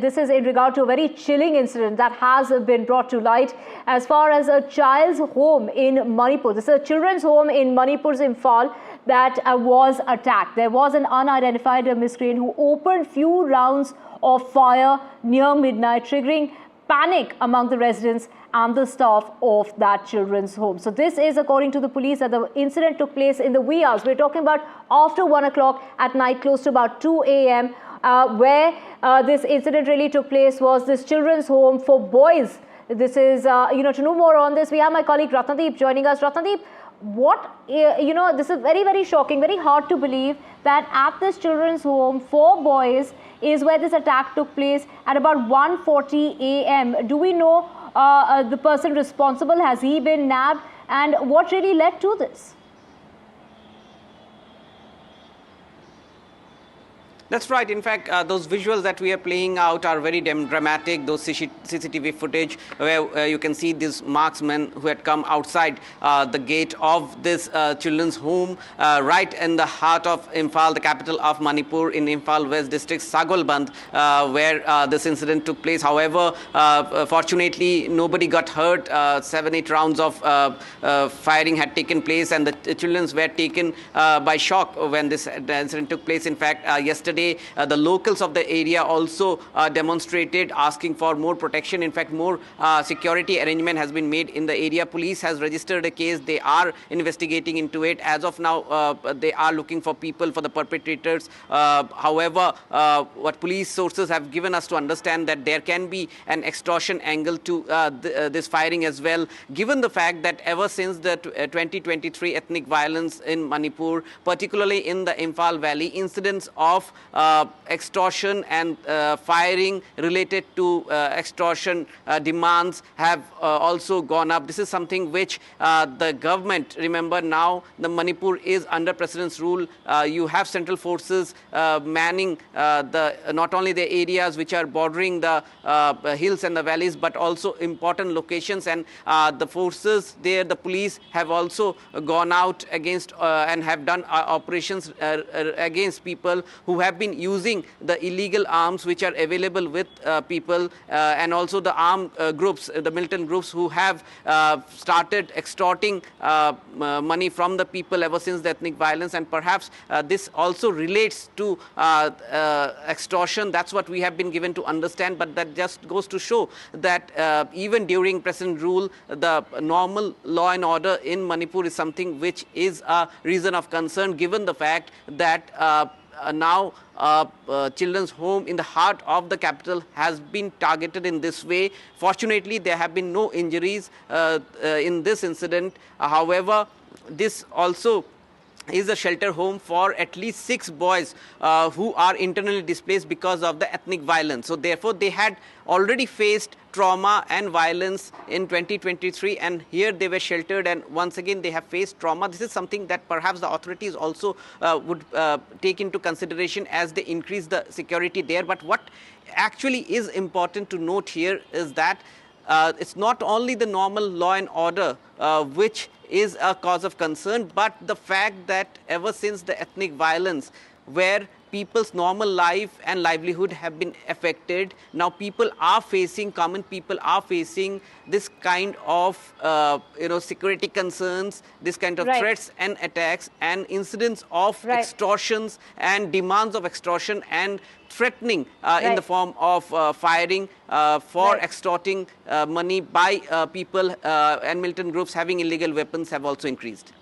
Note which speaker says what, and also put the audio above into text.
Speaker 1: This is in regard to a very chilling incident that has been brought to light as far as a child's home in Manipur. This is a children's home in Manipur's Imphal that was attacked. There was an unidentified miscreant who opened few rounds of fire near midnight, triggering panic among the residents and the staff of that children's home. So this is according to the police that the incident took place in the wee hours. We're talking about after 1 o'clock at night, close to about 2 a.m. Where this incident really took place was this children's home for boys. This is, to know more on this, we have my colleague Ratnadeep joining us. Ratnadeep, this is very, very shocking, very hard to believe that at this children's home for boys is where this attack took place at about 1:40 a.m. Do we know the person responsible? Has he been nabbed? And what really led to this?
Speaker 2: That's right. In fact, those visuals that we are playing out are very dramatic. Those CCTV footage where you can see these marksmen who had come outside the gate of this children's home right in the heart of Imphal, the capital of Manipur, in Imphal West District, Sagolband, where this incident took place. However, fortunately, nobody got hurt. 7-8 rounds of firing had taken place, and the children were taken by shock when this incident took place. In fact, yesterday, the locals of the area also demonstrated, asking for more protection. In fact, more security arrangement has been made in the area. Police has registered a case. They are investigating into it. As of now, they are looking for people, for the perpetrators. However, what police sources have given us to understand that there can be an extortion angle to this firing as well, given the fact that ever since the 2023 ethnic violence in Manipur, particularly in the Imphal Valley, incidents of extortion and firing related to extortion demands have also gone up. This is something which the government, remember now, the Manipur is under president's rule. You have central forces manning not only the areas which are bordering the hills and the valleys, but also important locations, and the forces there, the police have also gone out against and have done operations against people who have been using the illegal arms which are available with people, and also the armed groups, the militant groups who have started extorting money from the people ever since the ethnic violence. And perhaps this also relates to extortion. That's what we have been given to understand, but that just goes to show that even during president rule, the normal law and order in Manipur is something which is a reason of concern, given the fact that now children's home in the heart of the capital has been targeted in this way. Fortunately, there have been no injuries in this incident. However, this also is a shelter home for at least 6 boys who are internally displaced because of the ethnic violence. So therefore, they had already faced trauma and violence in 2023, and here they were sheltered, and once again they have faced trauma. This is something that perhaps the authorities also would take into consideration as they increase the security there. But what actually is important to note here is that it's not only the normal law and order which is a cause of concern, but the fact that ever since the ethnic violence, where people's normal life and livelihood have been affected, now common people are facing this kind of security concerns, this kind of threats and attacks and incidents of extortions and demands of extortion and threatening in the form of firing for extorting money by people and militant groups having illegal weapons have also increased.